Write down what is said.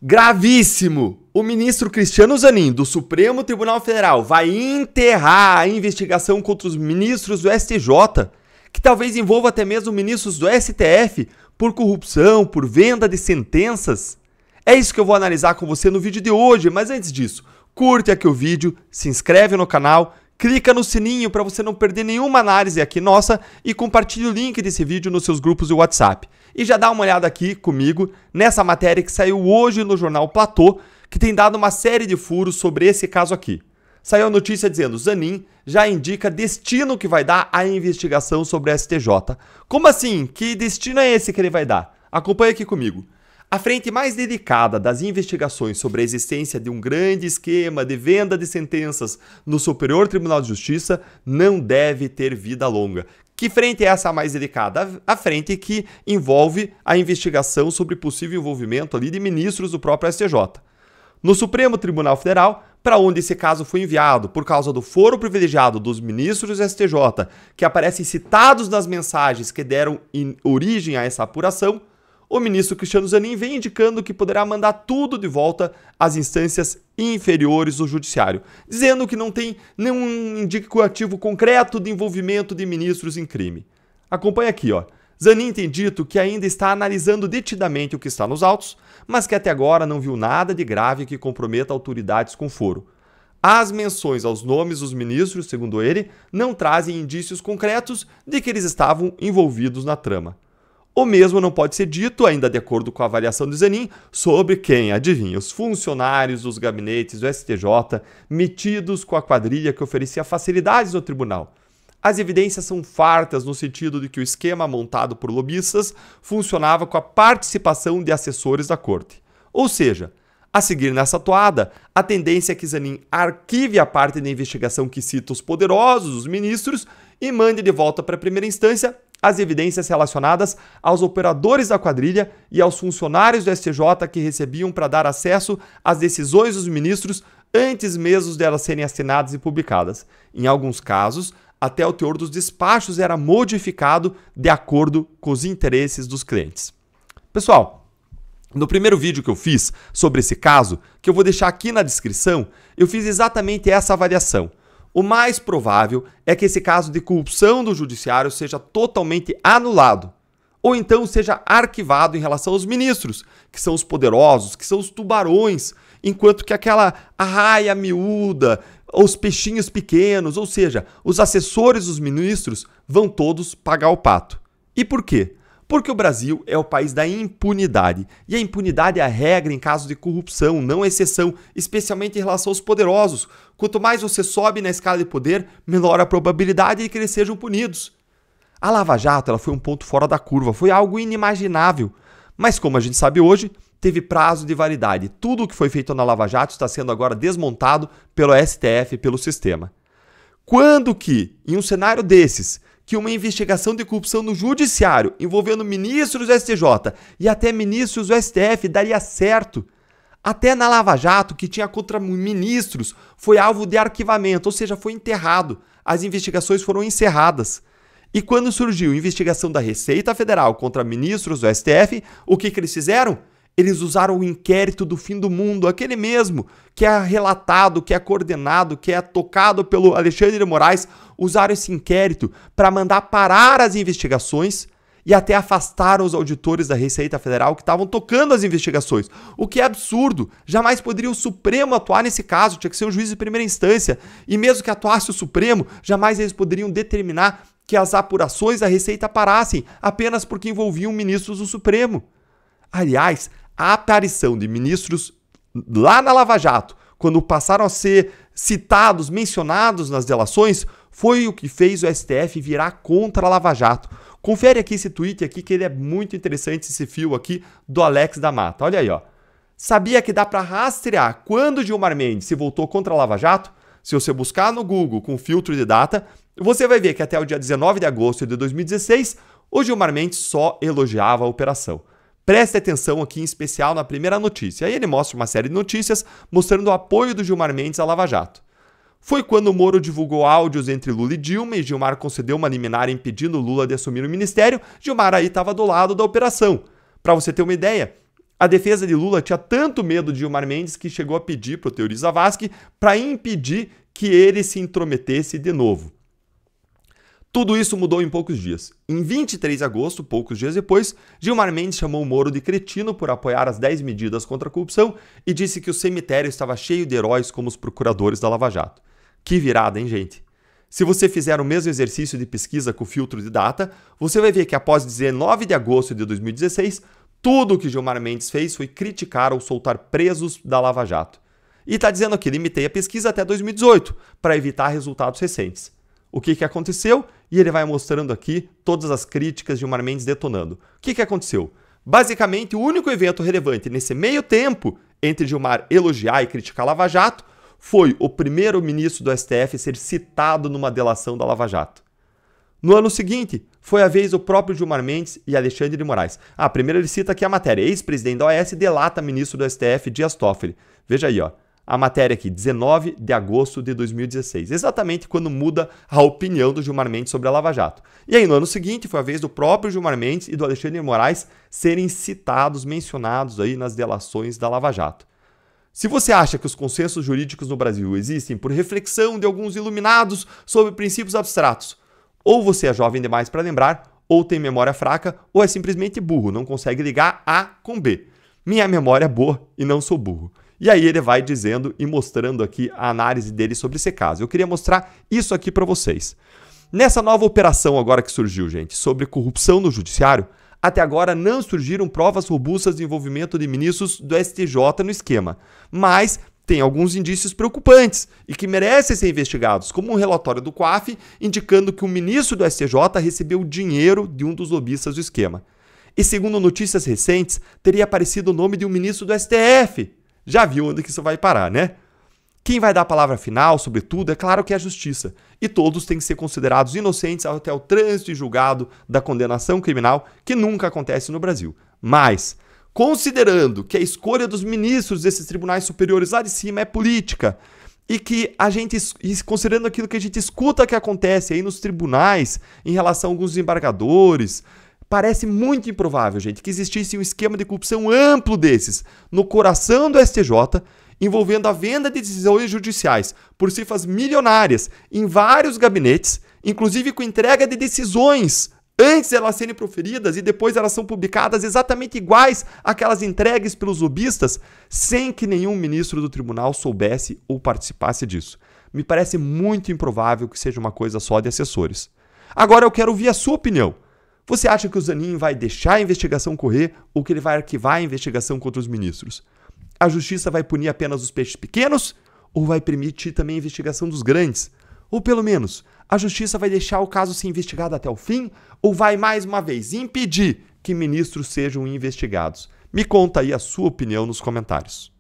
Gravíssimo! O ministro Cristiano Zanin, do Supremo Tribunal Federal, vai enterrar a investigação contra os ministros do STJ, que talvez envolva até mesmo ministros do STF, por corrupção, por venda de sentenças. É isso que eu vou analisar com você no vídeo de hoje, mas antes disso, curte aqui o vídeo, se inscreve no canal, clica no sininho para você não perder nenhuma análise aqui nossa e compartilhe o link desse vídeo nos seus grupos de WhatsApp. E já dá uma olhada aqui comigo nessa matéria que saiu hoje no jornal Platô, que tem dado uma série de furos sobre esse caso aqui. Saiu a notícia dizendo: Zanin já indica destino que vai dar a investigação sobre a STJ. Como assim? Que destino é esse que ele vai dar? Acompanhe aqui comigo. A frente mais delicada das investigações sobre a existência de um grande esquema de venda de sentenças no Superior Tribunal de Justiça não deve ter vida longa. Que frente é essa mais delicada? A frente que envolve a investigação sobre possível envolvimento ali de ministros do próprio STJ. No Supremo Tribunal Federal, para onde esse caso foi enviado por causa do foro privilegiado dos ministros do STJ, que aparecem citados nas mensagens que deram origem a essa apuração, o ministro Cristiano Zanin vem indicando que poderá mandar tudo de volta às instâncias inferiores do judiciário, dizendo que não tem nenhum indicativo concreto de envolvimento de ministros em crime. Acompanhe aqui, ó. Zanin tem dito que ainda está analisando detidamente o que está nos autos, mas que até agora não viu nada de grave que comprometa autoridades com foro. As menções aos nomes dos ministros, segundo ele, não trazem indícios concretos de que eles estavam envolvidos na trama. O mesmo não pode ser dito, ainda de acordo com a avaliação de Zanin, sobre quem, adivinha, os funcionários dos gabinetes do STJ metidos com a quadrilha que oferecia facilidades no tribunal. As evidências são fartas no sentido de que o esquema montado por lobistas funcionava com a participação de assessores da corte. Ou seja, a seguir nessa toada, a tendência é que Zanin arquive a parte da investigação que cita os poderosos, os ministros, e mande de volta para a primeira instância as evidências relacionadas aos operadores da quadrilha e aos funcionários do STJ que recebiam para dar acesso às decisões dos ministros antes mesmo delas serem assinadas e publicadas. Em alguns casos, até o teor dos despachos era modificado de acordo com os interesses dos clientes. Pessoal, no primeiro vídeo que eu fiz sobre esse caso, que eu vou deixar aqui na descrição, eu fiz exatamente essa avaliação. O mais provável é que esse caso de corrupção do judiciário seja totalmente anulado, ou então seja arquivado em relação aos ministros, que são os poderosos, que são os tubarões, enquanto que aquela arraia miúda, os peixinhos pequenos, ou seja, os assessores dos ministros, vão todos pagar o pato. E por quê? Porque o Brasil é o país da impunidade, e a impunidade é a regra em caso de corrupção, não a exceção, especialmente em relação aos poderosos. Quanto mais você sobe na escala de poder, menor a probabilidade de que eles sejam punidos. A Lava Jato ela foi um ponto fora da curva, foi algo inimaginável. Mas como a gente sabe hoje, teve prazo de validade. Tudo o que foi feito na Lava Jato está sendo agora desmontado pelo STF, pelo sistema. Quando que, em um cenário desses, que uma investigação de corrupção no judiciário envolvendo ministros do STJ e até ministros do STF daria certo? Até na Lava Jato, que tinha contra ministros, foi alvo de arquivamento, ou seja, foi enterrado. As investigações foram encerradas. E quando surgiu a investigação da Receita Federal contra ministros do STF, o que eles fizeram? Eles usaram o inquérito do fim do mundo, aquele mesmo que é relatado, que é coordenado, que é tocado pelo Alexandre de Moraes. Usaram esse inquérito para mandar parar as investigações e até afastar os auditores da Receita Federal que estavam tocando as investigações. O que é absurdo. Jamais poderia o Supremo atuar nesse caso, tinha que ser um juiz de primeira instância. E mesmo que atuasse o Supremo, jamais eles poderiam determinar que as apurações da Receita parassem apenas porque envolviam ministros do Supremo. Aliás, a aparição de ministros lá na Lava Jato, quando passaram a ser citados, mencionados nas delações, foi o que fez o STF virar contra a Lava Jato. Confere aqui esse tweet aqui, que ele é muito interessante, esse fio aqui do Alex da Mata. Olha aí, ó. Sabia que dá para rastrear quando Gilmar Mendes se voltou contra a Lava Jato? Se você buscar no Google com filtro de data, você vai ver que até o dia 19 de agosto de 2016, o Gilmar Mendes só elogiava a operação. Preste atenção aqui em especial na primeira notícia. Aí ele mostra uma série de notícias mostrando o apoio do Gilmar Mendes à Lava Jato. Foi quando o Moro divulgou áudios entre Lula e Dilma e Gilmar concedeu uma liminar impedindo Lula de assumir o ministério. Gilmar aí estava do lado da operação. Para você ter uma ideia, A defesa de Lula tinha tanto medo de Gilmar Mendes que chegou a pedir para o Teori Zavascki para impedir que ele se intrometesse de novo. Tudo isso mudou em poucos dias. Em 23 de agosto, poucos dias depois, Gilmar Mendes chamou o Moro de cretino por apoiar as 10 medidas contra a corrupção e disse que o cemitério estava cheio de heróis como os procuradores da Lava Jato. Que virada, hein, gente? Se você fizer o mesmo exercício de pesquisa com filtro de data, você vai ver que após 19 de agosto de 2016, tudo o que Gilmar Mendes fez foi criticar ou soltar presos da Lava Jato. E está dizendo aqui, limitei a pesquisa até 2018, para evitar resultados recentes. O que aconteceu? E ele vai mostrando aqui todas as críticas de Gilmar Mendes detonando. O que aconteceu? Basicamente, o único evento relevante nesse meio tempo entre Gilmar elogiar e criticar a Lava Jato foi o primeiro ministro do STF ser citado numa delação da Lava Jato. No ano seguinte, foi a vez do próprio Gilmar Mendes e Alexandre de Moraes. Primeiro ele cita aqui a matéria. Ex-presidente da OAS delata ministro do STF, Dias Toffoli. Veja aí, ó. A matéria aqui, 19 de agosto de 2016. Exatamente quando muda a opinião do Gilmar Mendes sobre a Lava Jato. E aí, no ano seguinte, foi a vez do próprio Gilmar Mendes e do Alexandre de Moraes serem citados, mencionados aí nas delações da Lava Jato. Se você acha que os consensos jurídicos no Brasil existem por reflexão de alguns iluminados sobre princípios abstratos, ou você é jovem demais para lembrar, ou tem memória fraca, ou é simplesmente burro, não consegue ligar A com B. Minha memória é boa e não sou burro. E aí ele vai dizendo e mostrando aqui a análise dele sobre esse caso. Eu queria mostrar isso aqui para vocês. Nessa nova operação agora que surgiu, gente, sobre corrupção no judiciário, até agora não surgiram provas robustas de envolvimento de ministros do STJ no esquema. Mas tem alguns indícios preocupantes e que merecem ser investigados, como um relatório do COAF indicando que o ministro do STJ recebeu dinheiro de um dos lobistas do esquema. E segundo notícias recentes, teria aparecido o nome de um ministro do STF. Já viu onde que isso vai parar, né? Quem vai dar a palavra final sobre tudo é claro que é a justiça. E todos têm que ser considerados inocentes até o trânsito e julgado da condenação criminal, que nunca acontece no Brasil. Mas, considerando que a escolha dos ministros desses tribunais superiores lá de cima é política, e que a gente, considerando aquilo que a gente escuta que acontece aí nos tribunais em relação a alguns desembargadores, parece muito improvável, gente, que existisse um esquema de corrupção amplo desses no coração do STJ, envolvendo a venda de decisões judiciais por cifras milionárias em vários gabinetes, inclusive com entrega de decisões antes de elas serem proferidas e depois elas são publicadas exatamente iguais àquelas entregues pelos lobistas, sem que nenhum ministro do tribunal soubesse ou participasse disso. Me parece muito improvável que seja uma coisa só de assessores. Agora eu quero ouvir a sua opinião. Você acha que o Zanin vai deixar a investigação correr ou que ele vai arquivar a investigação contra os ministros? A justiça vai punir apenas os peixes pequenos ou vai permitir também a investigação dos grandes? Ou pelo menos, a justiça vai deixar o caso ser investigado até o fim ou vai mais uma vez impedir que ministros sejam investigados? Me conta aí a sua opinião nos comentários.